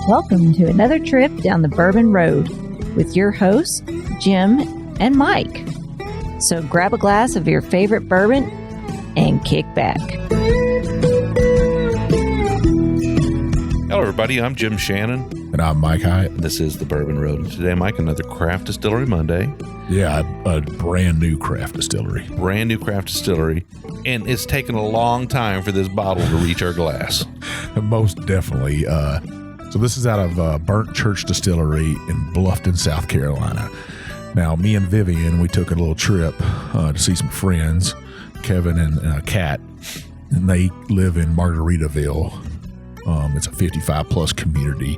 Welcome to another trip down the Bourbon Road with your hosts, Jim and Mike. So grab a glass of your favorite bourbon and kick back. Hello, everybody. I'm Jim Shannon. And I'm Mike Hyatt. This is the Bourbon Road. And today, Mike, another Craft Distillery Monday. Yeah, a brand new craft distillery. Brand new craft distillery. And it's taken a long time for this bottle to reach our glass. Most definitely. So this is out of Burnt Church Distillery in Bluffton, South Carolina. Now, me and Vivian, we took a little trip to see some friends, Kevin and Kat, and they live in Margaritaville. It's a 55-plus community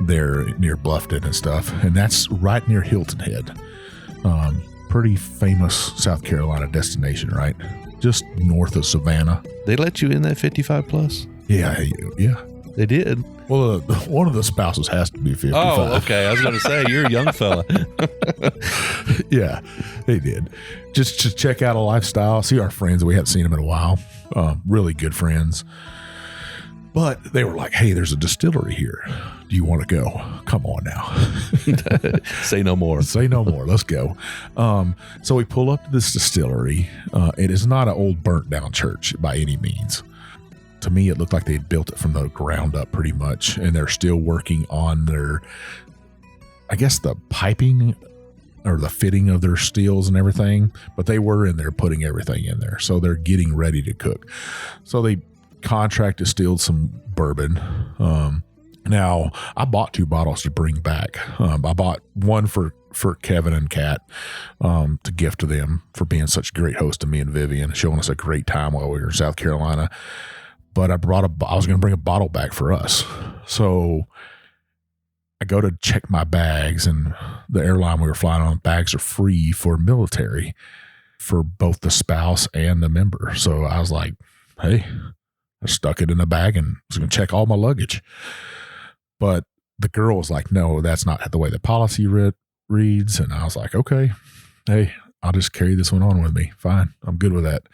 there near Bluffton and stuff, and that's right near Hilton Head. Pretty famous South Carolina destination, right? Just north of Savannah. They let you in that 55-plus? Yeah. They did? Well, one of the spouses has to be 55. Oh, okay. I was going to say, you're a young fella. Yeah, they did. Just to check out a lifestyle, see our friends. We haven't seen them in a while. Really good friends. But they were like, hey, there's a distillery here. Do you want to go? Come on now. Say no more. Say no more. Let's go. So we pull up to this distillery. It is not an old burnt down church by any means. To me, it looked like they had built it from the ground up pretty much. And they're still working on their, I guess, the piping or the fitting of their steels and everything. But they were in there putting everything in there. So they're getting ready to cook. So they contract distilled some bourbon. Now I bought 2 bottles to bring back. I bought one for Kevin and Kat to gift to them for being such a great host to me and Vivian, showing us a great time while we were in South Carolina. But I was going to bring a bottle back for us. So I go to check my bags, and the airline we were flying on, bags are free for military for both the spouse and the member. So I was like, hey, I stuck it in a bag and was going to check all my luggage. But the girl was like, no, that's not the way the policy reads. And I was like, okay, hey, I'll just carry this one on with me. Fine. I'm good with that.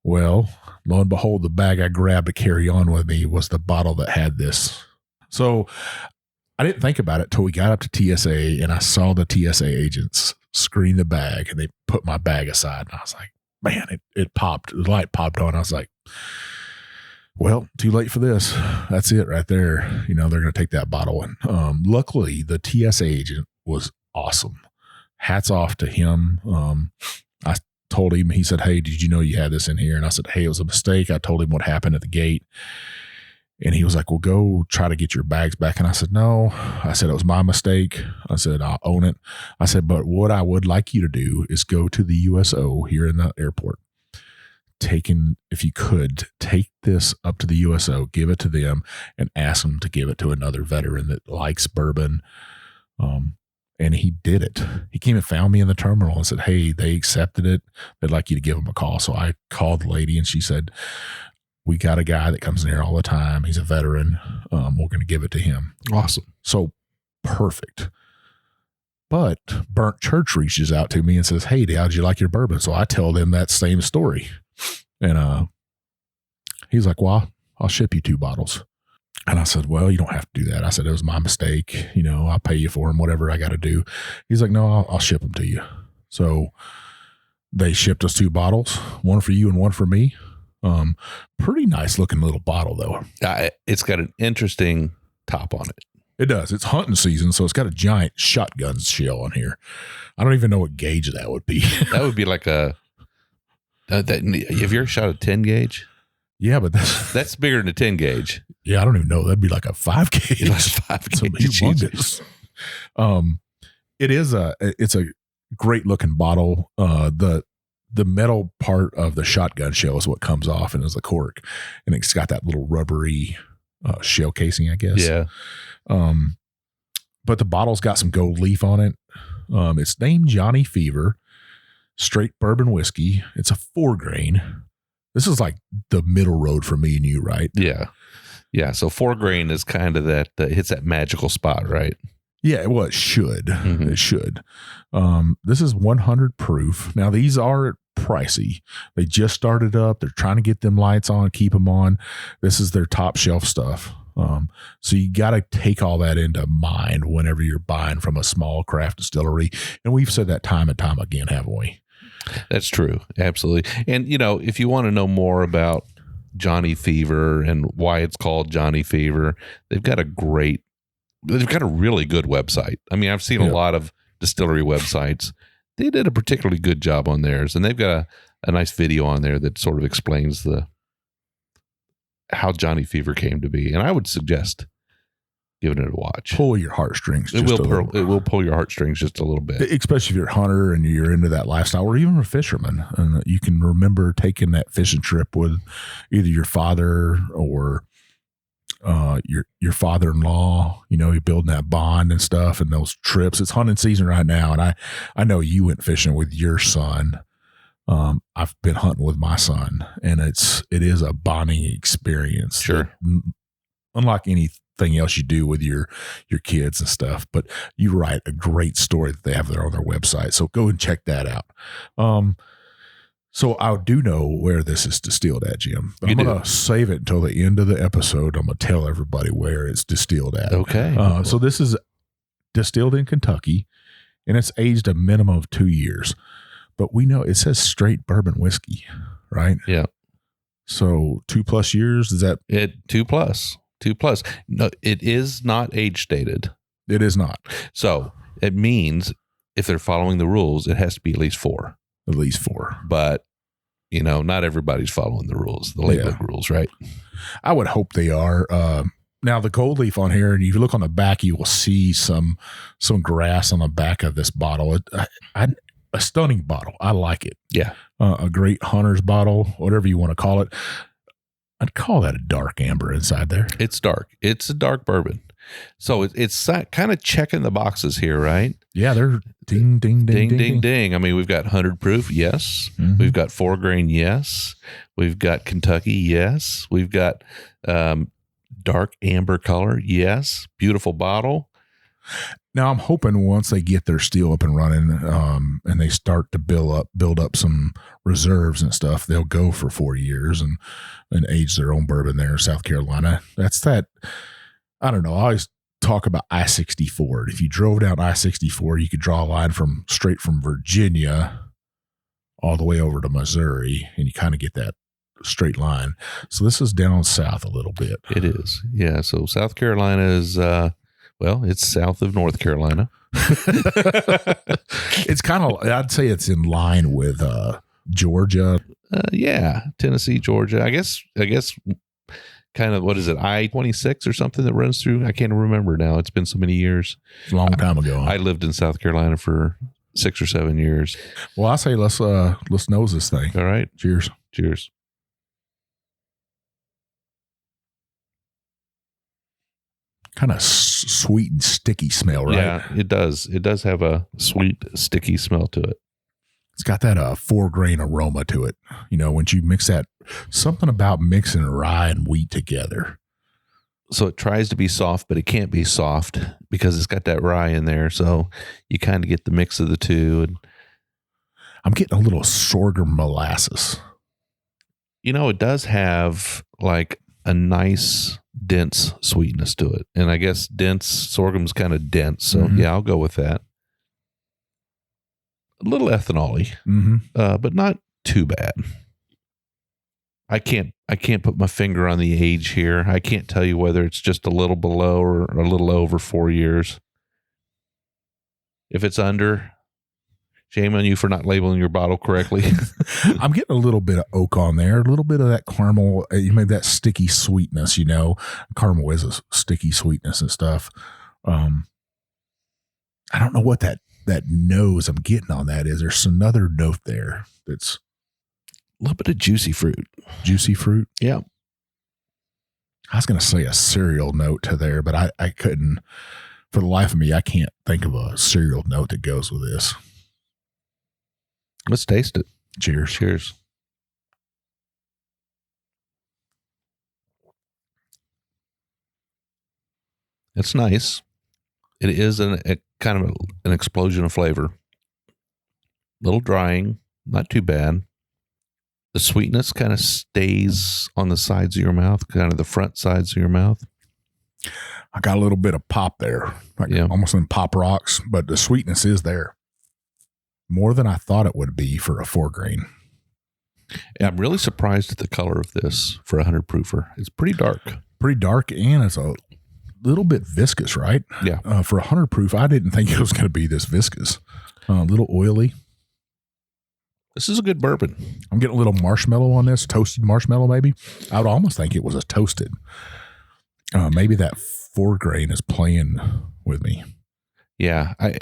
Well, lo and behold, the bag I grabbed to carry on with me was the bottle that had this. So I didn't think about it till we got up to TSA, and I saw the TSA agents screen the bag, and they put my bag aside. And I was like, man, it popped. The light popped on. I was like, well, too late for this. That's it right there. You know, they're going to take that bottle. And luckily, the TSA agent was awesome. Hats off to him. I told him, he said, hey, did you know you had this in here? And I said, hey, it was a mistake. I told him what happened at the gate. And he was like, well, go try to get your bags back. And I said, no. I said, it was my mistake. I said, I'll own it. I said, but what I would like you to do is go to the USO here in the airport. If you could, take this up to the USO, give it to them, and ask them to give it to another veteran that likes bourbon. And he did it. He came and found me in the terminal and said, hey, they accepted it. They'd like you to give them a call. So I called the lady, and she said, we got a guy that comes in here all the time. He's a veteran. We're going to give it to him. Awesome. So perfect. But Burnt Church reaches out to me and says, hey, how'd you like your bourbon? So I tell them that same story. And he's like, well, I'll ship you 2 bottles. And I said, well, you don't have to do that. I said, it was my mistake. You know, I'll pay you for them, whatever I got to do. He's like, no, I'll ship them to you. So they shipped us 2 bottles, one for you and one for me. Pretty nice looking little bottle though. It's got an interesting top on it. It does. It's hunting season, so it's got a giant shotgun shell on here. I don't even know what gauge that would be. That would be like have you ever shot a 10 gauge? Yeah, but that's bigger than a 10 gauge. Yeah, I don't even know. That'd be like a 5 gauge. Like 5 gauge. It's a great looking bottle. The metal part of the shotgun shell is what comes off, and is the cork, and it's got that little rubbery shell casing, I guess. Yeah. But the bottle's got some gold leaf on it. It's named Johnny Fever, straight bourbon whiskey. It's a 4-grain. This is like the middle road for me and you, right? Yeah. Yeah. So 4-grain is kind of that, hits that magical spot, right? Yeah, well, it should. Mm-hmm. It should. This is 100 proof. Now, these are pricey. They just started up. They're trying to get them lights on, keep them on. This is their top shelf stuff. So you got to take all that into mind whenever you're buying from a small craft distillery. And we've said that time and time again, haven't we? That's true. Absolutely. And, if you want to know more about Johnny Fever and why it's called Johnny Fever, they've got a really good website. I mean, I've seen a lot of distillery websites. They did a particularly good job on theirs, and they've got a nice video on there that sort of explains how Johnny Fever came to be. And I would suggest giving it a watch. Pull your heartstrings. It will pull your heartstrings just a little bit. Especially if you're a hunter and you're into that lifestyle, or even a fisherman. And you can remember taking that fishing trip with either your father or your father-in-law, you're building that bond and stuff, and those trips. It's hunting season right now. And I know you went fishing with your son. I've been hunting with my son, and it is a bonding experience. Sure. Unlike anything else you do with your kids and stuff, but you write a great story that they have there on their website. So go and check that out. So I do know where this is distilled at, Jim. I'm going to save it until the end of the episode. I'm going to tell everybody where it's distilled at. Okay. So this is distilled in Kentucky, and it's aged a minimum of 2 years. But we know it says straight bourbon whiskey, right? Yeah. So 2+ years, is that? 2+. No, it is not age stated. It is not. So it means if they're following the rules, it has to be at least 4. At least 4. But, not everybody's following the rules, the labeling rules, right? I would hope they are. Now, the gold leaf on here, and if you look on the back, you will see some grass on the back of this bottle. A stunning bottle. I like it. Yeah. A great hunter's bottle, whatever you want to call it. I'd call that a dark amber inside there. It's dark. It's a dark bourbon. So it's kind of checking the boxes here, right? Yeah, they're ding, ding, ding, ding, ding, ding. I mean, we've got 100 proof, yes. Mm-hmm. We've got 4 grain, yes. We've got Kentucky, yes. We've got dark amber color, yes. Beautiful bottle. Now, I'm hoping once they get their steel up and running, and they start to build up some reserves and stuff, they'll go for 4 years and age their own bourbon there in South Carolina. That's that. I don't know. I always talk about I-64. If you drove down I-64, you could draw a line straight from Virginia all the way over to Missouri, and you kind of get that straight line. So this is down south a little bit. It is. Yeah. So South Carolina is, it's south of North Carolina. It's kind of, I'd say it's in line with Georgia. Yeah. Tennessee, Georgia. I guess kind of, what is it, I-26 or something that runs through? I can't remember now. It's been so many years. It's a long time ago. I lived in South Carolina for 6 or 7 years. Well, I say let's nose this thing. All right. Cheers. Cheers. Kind of sweet and sticky smell, right? Yeah, it does. It does have a sweet, sticky smell to it. It's got that 4 grain aroma to it. When you mix that, something about mixing rye and wheat together. So it tries to be soft, but it can't be soft because it's got that rye in there. So you kind of get the mix of the two. And I'm getting a little sorghum molasses. It does have like a nice dense sweetness to it. And I guess sorghum's kind of dense. So yeah, I'll go with that. A little ethanol-y, but not too bad. I can't put my finger on the age here. I can't tell you whether it's just a little below or a little over 4 years. If it's under, shame on you for not labeling your bottle correctly. I'm getting a little bit of oak on there, a little bit of that caramel. You made that sticky sweetness, Caramel is a sticky sweetness and stuff. I don't know what that nose I'm getting on that is. There's another note there that's a little bit of juicy fruit. Juicy fruit? Yeah. I was going to say a cereal note to there, but I couldn't, for the life of me, I can't think of a cereal note that goes with this. Let's taste it. Cheers. Cheers. It's nice. It is a kind of an explosion of flavor. Little drying, not too bad. The sweetness kind of stays on the sides of your mouth, kind of the front sides of your mouth. I got a little bit of pop there, like almost in pop rocks, but the sweetness is there. More than I thought it would be for a 4-grain. I'm really surprised at the color of this for a 100 proofer. It's pretty dark. Pretty dark, and it's a little bit viscous, right? Yeah. For a 100 proof, I didn't think it was going to be this viscous. A little oily. This is a good bourbon. I'm getting a little marshmallow on this, toasted marshmallow maybe. I would almost think it was a toasted. Maybe that 4-grain is playing with me. Yeah, I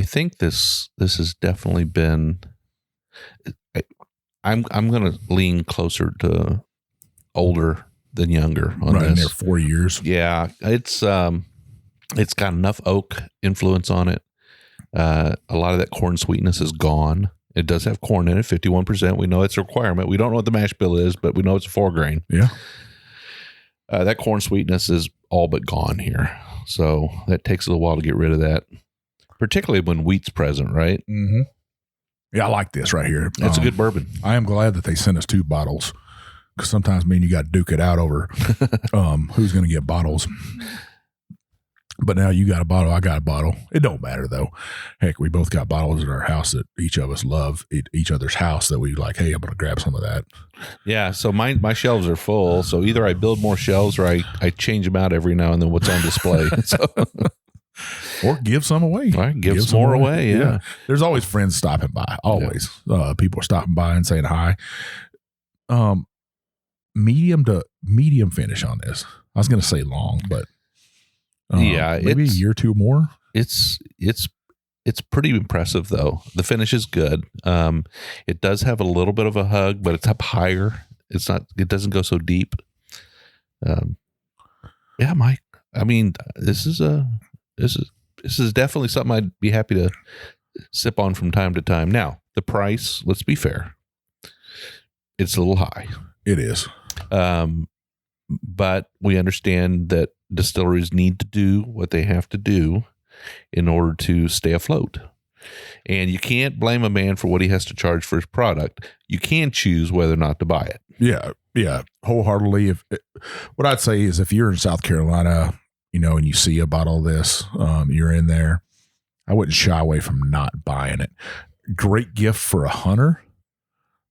think this has definitely been. I'm going to lean closer to older than younger on right this. In there 4 years. Yeah, it's got enough oak influence on it. A lot of that corn sweetness is gone. It does have corn in it, 51%. We know it's a requirement. We don't know what the mash bill is, but we know it's a 4-grain. Yeah. That corn sweetness is all but gone here. So that takes a little while to get rid of that, particularly when wheat's present, right? Mm-hmm. Yeah, I like this right here. It's a good bourbon. I am glad that they sent us 2 bottles, because sometimes you got to duke it out over who's going to get bottles. But now you got a bottle, I got a bottle. It don't matter though. Heck, we both got bottles at our house that each of us love, each other's house, that we like, hey, I'm going to grab some of that. Yeah, so my shelves are full. So either I build more shelves or I change them out every now and then what's on display. So. Or give some away. Right, give some more away. Yeah. There's always friends stopping by. Always. Yeah. People are stopping by and saying hi. Medium finish on this. I was going to say long, but maybe a year or 2 more. It's pretty impressive though. The finish is good. It does have a little bit of a hug, but it's up higher. It doesn't go so deep. Yeah, Mike. I mean, this is definitely something I'd be happy to sip on from time to time. Now, the price, let's be fair. It's a little high. It is. But we understand that distilleries need to do what they have to do in order to stay afloat. And you can't blame a man for what he has to charge for his product. You can choose whether or not to buy it. Yeah, wholeheartedly. What I'd say is, if you're in South Carolina, and you see a bottle of this, you're in there, I wouldn't shy away from not buying it. Great gift for a hunter,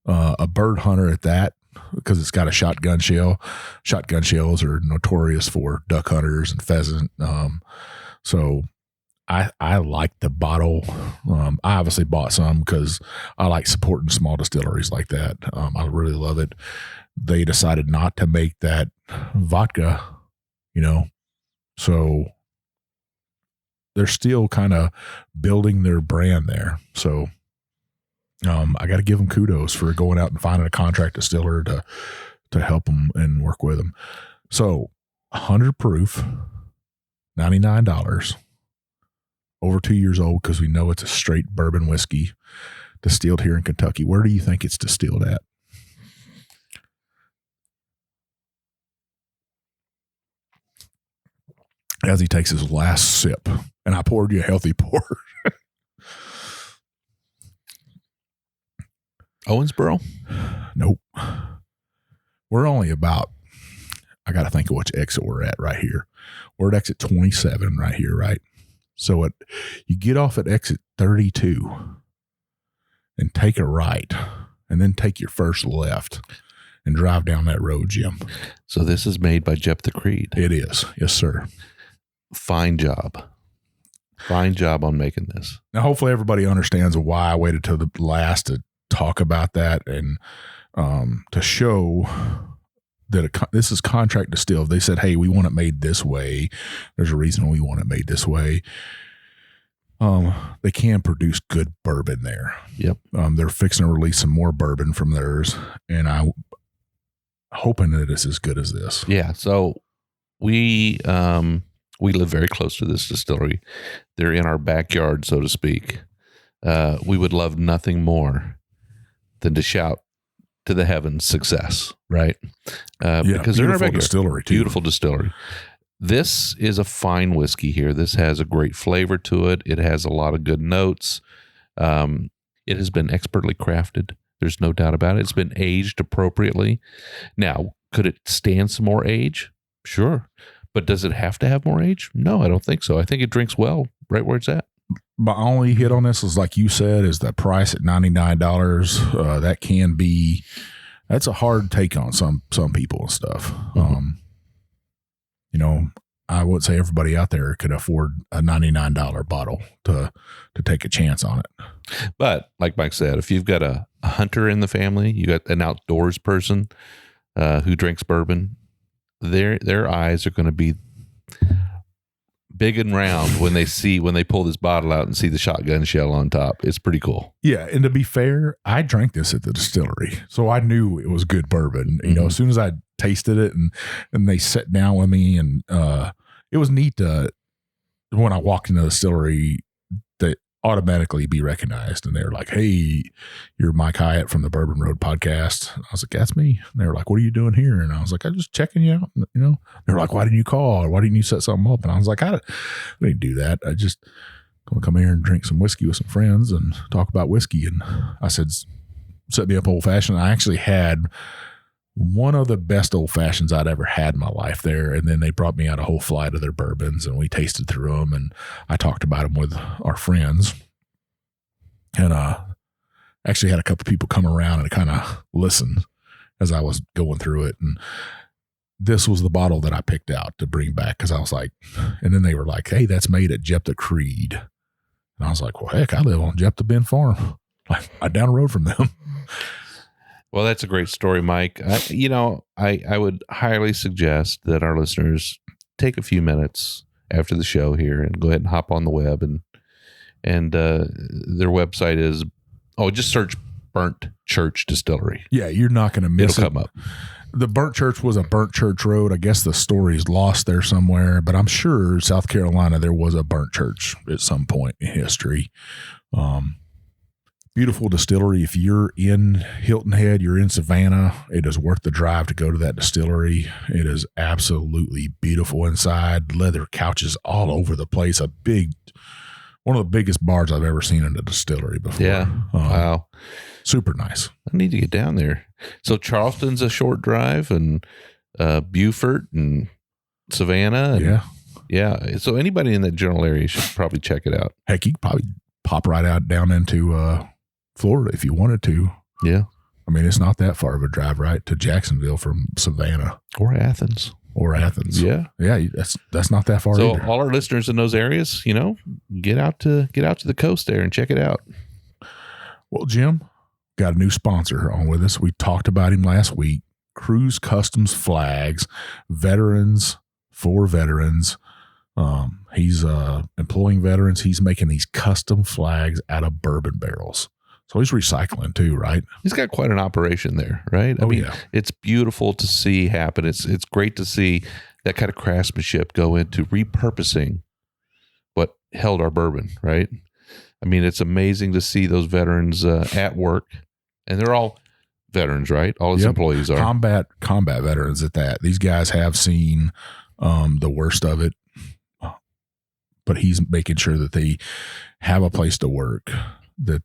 a bird hunter at that, because it's got a shotgun shell. Shotgun shells are notorious for duck hunters and pheasant. So I like the bottle. I obviously bought some because I like supporting small distilleries like that. I really love it. They decided not to make that vodka, so they're still kind of building their brand there. So I got to give them kudos for going out and finding a contract distiller to help them and work with them. So 100 proof, $99, over 2 years old, because we know it's a straight bourbon whiskey distilled here in Kentucky. Where do you think it's distilled at? As he takes his last sip, and I poured you a healthy pour. Owensboro? Nope. We're only about, I got to think of which exit we're at right here. We're at exit 27 right here, right? So you get off at exit 32 and take a right, and then take your first left and drive down that road, Jim. So this is made by Jephthah Creed. It is. Yes, sir. Fine job. Fine job on making this. Now, hopefully everybody understands why I waited till the last to talk about that, and to show that this is contract distilled. They said, hey, we want it made this way. There's a reason we want it made this way. They can produce good bourbon there. Yep. They're fixing to release some more bourbon from theirs, and I'm hoping that it's as good as this. Yeah. So we live very close to this distillery. They're in our backyard, so to speak. We would love nothing more than to shout to the heavens success, right? Because they're in our backyard. Distillery too. Beautiful distillery. This is a fine whiskey here. This has a great flavor to it. It has a lot of good notes. It has been expertly crafted. There's no doubt about it. It's been aged appropriately. Now, could it stand some more age? Sure. But does it have to have more age? No, I don't think so. I think it drinks well right where it's at. My only hit on this is, like you said, is the price at $99. That's a hard take on some people and stuff. I would say everybody out there could afford a $99 bottle to take a chance on it. But like Mike said, if you've got a hunter in the family, you got an outdoors person who drinks bourbon, their eyes are going to be big and round when they pull this bottle out and see the shotgun shell on top. It's pretty cool. Yeah, and to be fair, I drank this at the distillery, so I knew it was good bourbon. As soon as I tasted it and they sat down with me, and it was neat to, when I walked into the distillery, they automatically be recognized, and they were like, "Hey, you're Mike Hyatt from the Bourbon Road podcast." I was like, "That's me." And they were like, "What are you doing here?" And I was like, "I'm just checking you out." They were like, "Why didn't you call? Or why didn't you set something up?" And I was like, I didn't do that. I just gonna come here and drink some whiskey with some friends and talk about whiskey. And I said, set me up old fashioned. I actually had one of the best old fashions I'd ever had in my life there. And then they brought me out a whole flight of their bourbons, and we tasted through them, and I talked about them with our friends. And actually had a couple people come around and kind of listen as I was going through it. And this was the bottle that I picked out to bring back, because I was like, and then they were like, "Hey, that's made at Jephthah Creed." And I was like, "Well, heck, I live on Jephthah Bend Farm, like down the road from them." Well, that's a great story, Mike. I would highly suggest that our listeners take a few minutes after the show here and go ahead and hop on the web, and their website is, just search Burnt Church Distillery. Yeah, you're not going to miss it. It'll come up. The Burnt Church was a Burnt Church Road. I guess the story's lost there somewhere, but I'm sure South Carolina, there was a Burnt Church at some point in history. Beautiful distillery. If you're in Hilton Head, you're in Savannah, it is worth the drive to go to that distillery. It is absolutely beautiful inside. Leather couches all over the place. One of the biggest bars I've ever seen in a distillery before. Yeah. Wow. Super nice. I need to get down there. So Charleston's a short drive, and Beaufort and Savannah. And, yeah. So anybody in that general area should probably check it out. Heck, you could probably pop right out down into Florida if you wanted to. Yeah. I mean, it's not that far of a drive, right, to Jacksonville from Savannah. Or Athens. Yeah. Yeah, that's not that far either. So all our listeners in those areas, get out to the coast there and check it out. Well, Jim, got a new sponsor on with us. We talked about him last week. Cruise Customs Flags, veterans for veterans. He's employing veterans. He's making these custom flags out of bourbon barrels. So he's recycling too, right? He's got quite an operation there, right? I mean, it's beautiful to see happen. It's great to see that kind of craftsmanship go into repurposing what held our bourbon, right? I mean, it's amazing to see those veterans at work, and they're all veterans, right? All his employees are combat veterans at that. These guys have seen the worst of it, but he's making sure that they have a place to work, that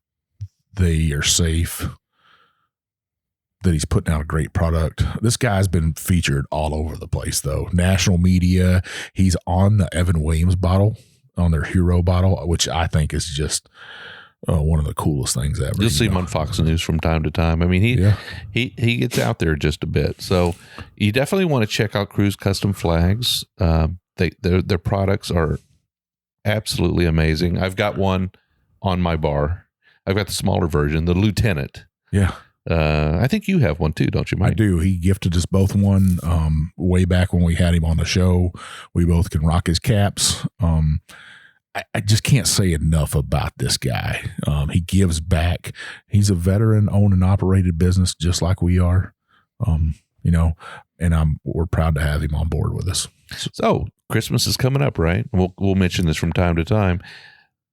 they are safe, that he's putting out a great product. This guy's been featured all over the place, though. National media. He's on the Evan Williams bottle, on their hero bottle, which I think is just one of the coolest things ever. You'll see him on Fox News from time to time. I mean, he gets out there just a bit. So you definitely want to check out Cruise Custom Flags. Their products are absolutely amazing. I've got one on my bar. I've got the smaller version, the Lieutenant. Yeah. I think you have one too, don't you, Mike? I do. He gifted us both one way back when we had him on the show. We both can rock his caps. I just can't say enough about this guy. He gives back. He's a veteran, owned and operated business just like we are. And we're proud to have him on board with us. So Christmas is coming up, right? We'll mention this from time to time.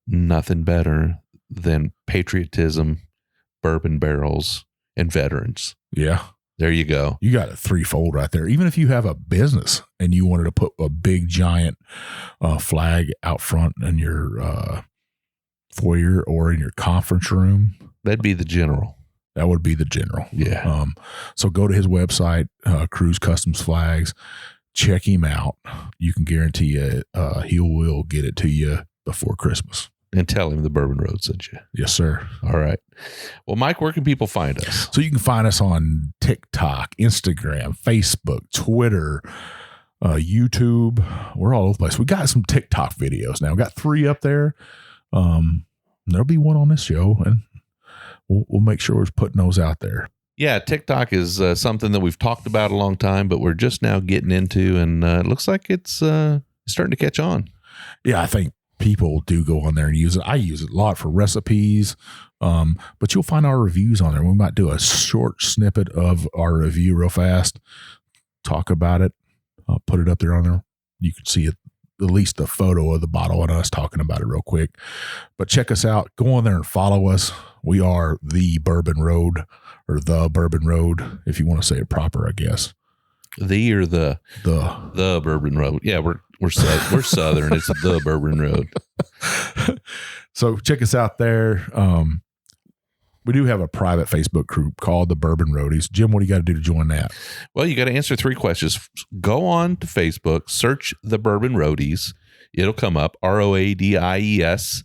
Nothing better than patriotism, bourbon barrels, and veterans. Yeah. There you go. You got a threefold right there. Even if you have a business and you wanted to put a big giant flag out front in your foyer or in your conference room. That'd be the general. That would be the general. Yeah. So go to his website, Cruise Customs Flags. check him out. You can guarantee you he will get it to you before Christmas. And tell him the Bourbon Road sent you. Yes, sir. All right. Well, Mike, where can people find us? So you can find us on TikTok, Instagram, Facebook, Twitter, YouTube. We're all over the place. We got some TikTok videos now. We got 3 up there. There'll be one on this show, and we'll make sure we're putting those out there. Yeah, TikTok is something that we've talked about a long time, but we're just now getting into, and it looks like it's starting to catch on. Yeah, I think people do go on there and use it. I use it a lot for recipes, but you'll find our reviews on there. We might do a short snippet of our review real fast, talk about it, put it up there on there. You can see it, at least the photo of the bottle and us talking about it real quick. But check us out. Go on there and follow us. We are The Bourbon Road, or The Bourbon Road, if you want to say it proper, I guess. The Bourbon Road. Yeah, we're Southern. It's The Bourbon Road. So check us out there. We do have a private Facebook group called The Bourbon Roadies. Jim, what do you got to do to join that? Well, you got to answer 3 questions. Go on to Facebook, search The Bourbon Roadies. It'll come up, ROADIES.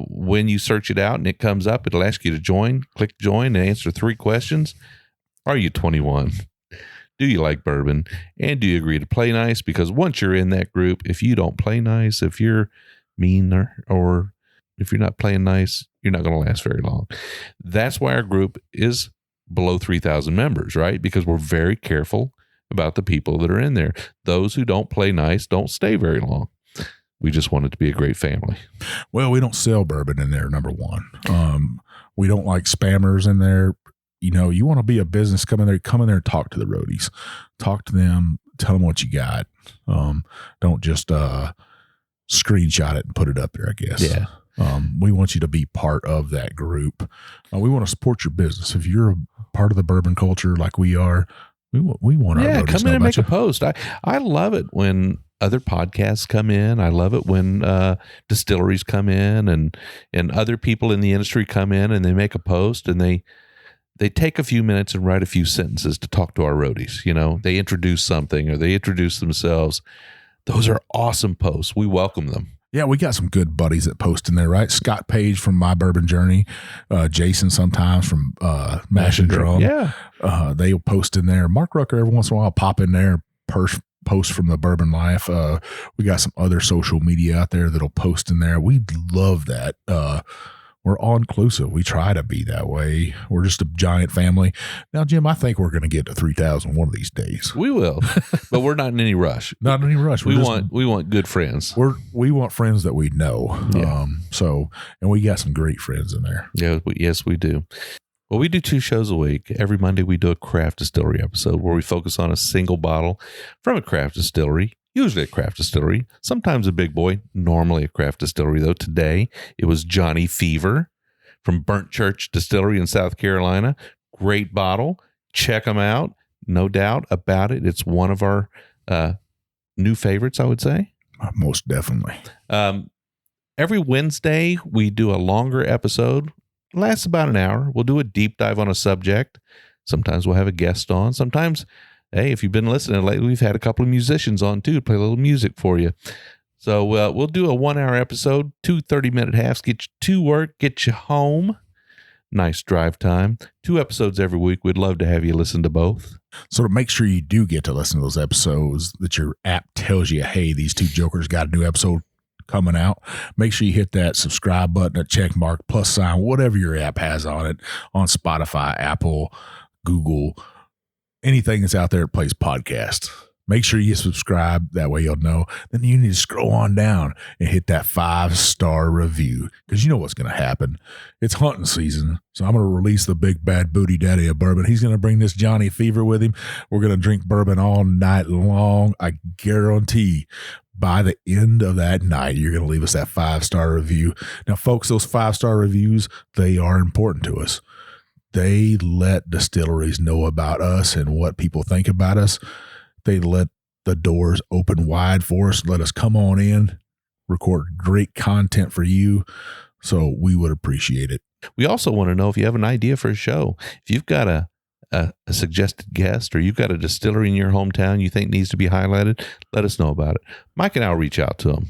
When you search it out and it comes up, it'll ask you to join. Click join and answer 3 questions. Are you 21? Do you like bourbon? And do you agree to play nice? Because once you're in that group, if you don't play nice, if you're mean or if you're not playing nice, you're not going to last very long. That's why our group is below 3,000 members, right? Because we're very careful about the people that are in there. Those who don't play nice don't stay very long. We just want it to be a great family. Well, we don't sell bourbon in there, number one. We don't like spammers in there. You know, you want to be a business, come in there and talk to the roadies. Talk to them, tell them what you got. Don't just screenshot it and put it up there, I guess. Yeah. We want you to be part of that group. We want to support your business. If you're a part of the bourbon culture like we are, we want our roadies come to in know and make about a post. I love it when other podcasts come in. I love it when distilleries come in and other people in the industry come in and they make a post and they take a few minutes and write a few sentences to talk to our roadies. You know, they introduce something or they introduce themselves. Those are awesome posts. We welcome them. Yeah, we got some good buddies that post in there, right? Scott Page from My Bourbon Journey, Jason sometimes from Mash and Drum. Yeah. They'll post in there. Mark Rucker every once in a while pop in there, post from the Bourbon Life. We got some other social media out there that'll post in there. We love that. We're all inclusive. We try to be that way. We're just a giant family. Now, Jim, I think we're going to get to 3,000 one of these days. We will, but we're not in any rush. Not in any rush. We want good friends. We want friends that we know. Yeah. And we got some great friends in there. Yeah. Yes, we do. Well, we do 2 shows a week. Every Monday, we do a craft distillery episode where we focus on a single bottle from a craft distillery. Usually a craft distillery, sometimes a big boy, normally a craft distillery, though. Today, it was Johnny Fever from Burnt Church Distillery in South Carolina. Great bottle. Check them out. No doubt about it. It's one of our new favorites, I would say. Most definitely. Every Wednesday, we do a longer episode. It lasts about an hour. We'll do a deep dive on a subject. Sometimes we'll have a guest on. Sometimes, hey, if you've been listening lately, we've had a couple of musicians on too to play a little music for you. So we'll do a 1-hour episode, 2 30-minute halves, get you to work, get you home. Nice drive time. 2 episodes every week. We'd love to have you listen to both. So to make sure you do get to listen to those episodes, that your app tells you, hey, these 2 jokers got a new episode coming out, make sure you hit that subscribe button, that check mark, plus sign, whatever your app has on it, on Spotify, Apple, Google, anything that's out there that plays podcast. Make sure you subscribe. That way you'll know. Then you need to scroll on down and hit that 5-star review, because you know what's going to happen. It's hunting season, so I'm going to release the big bad booty daddy of bourbon. He's going to bring this Johnny Fever with him. We're going to drink bourbon all night long. I guarantee by the end of that night, you're going to leave us that 5-star review. Now, folks, those 5-star reviews, they are important to us. They let distilleries know about us and what people think about us. They let the doors open wide for us, let us come on in, record great content for you. So we would appreciate it. We also want to know if you have an idea for a show. If you've got a suggested guest, or you've got a distillery in your hometown you think needs to be highlighted, let us know about it. Mike and I will reach out to them.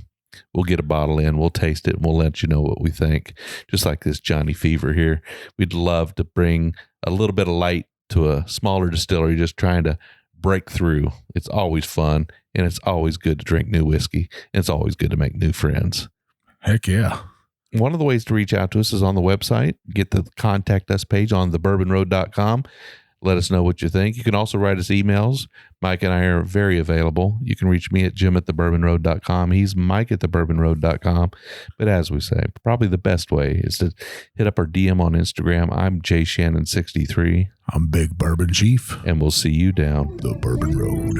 We'll get a bottle in, we'll taste it, and we'll let you know what we think. Just like this Johnny Fever here. We'd love to bring a little bit of light to a smaller distillery just trying to break through. It's always fun, and it's always good to drink new whiskey, and it's always good to make new friends. Heck yeah. One of the ways to reach out to us is on the website. Get the contact us page on thebourbonroad.com. Let us know what you think. You can also write us emails. Mike and I are very available. You can reach me at jim@thebourbonroad.com. He's mike@thebourbonroad.com. But as we say, probably the best way is to hit up our DM on Instagram. I'm jshannon63. I'm Big Bourbon Chief. And we'll see you down the Bourbon Road.